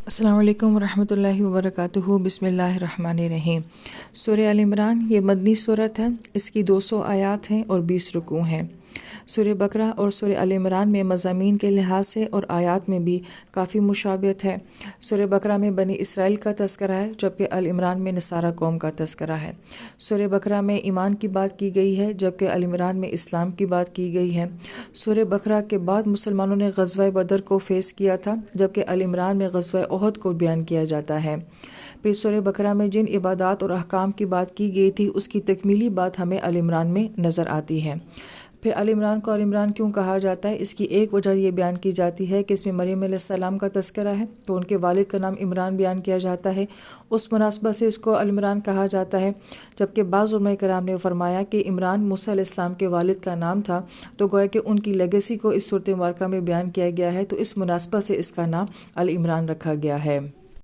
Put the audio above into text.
السلام علیکم ورحمۃ اللہ وبرکاتہ۔ بسم اللہ الرحمن الرحیم۔ سورہ آل عمران یہ مدنی صورت ہے۔ اس کی 200 آیات ہیں اور 20 رکوع ہیں۔ سورہ بقرہ اور سورہ آل عمران میں مضامین کے لحاظ سے اور آیات میں بھی کافی مشابہت ہے۔ سورہ بقرہ میں بنی اسرائیل کا تذکرہ ہے، جبکہ آل عمران میں نصارہ قوم کا تذکرہ ہے۔ سورہ بقرہ میں ایمان کی بات کی گئی ہے، جبکہ آل عمران میں اسلام کی بات کی گئی ہے۔ سورہ بقرہ کے بعد مسلمانوں نے غزوہ بدر کو فیس کیا تھا، جبکہ آل عمران میں غزوہ احد کو بیان کیا جاتا ہے۔ پھر سورہ بقرہ میں جن عبادات اور احکام کی بات کی گئی تھی، اس کی تکمیلی بات ہمیں آل عمران میں نظر آتی ہے۔ پھر آل عمران کو آل عمران کیوں کہا جاتا ہے؟ اس کی ایک وجہ یہ بیان کی جاتی ہے کہ اس میں مریم علیہ السلام کا تذکرہ ہے، تو ان کے والد کا نام عمران بیان کیا جاتا ہے، اس مناسبت سے اس کو آل عمران کہا جاتا ہے۔ جبکہ بعض علماء کرام نے فرمایا کہ عمران موسیٰ علیہ السلام کے والد کا نام تھا، تو گویا کہ ان کی لیگیسی کو اس صورت مبارکہ میں بیان کیا گیا ہے، تو اس مناسبت سے اس کا نام آل عمران رکھا گیا ہے۔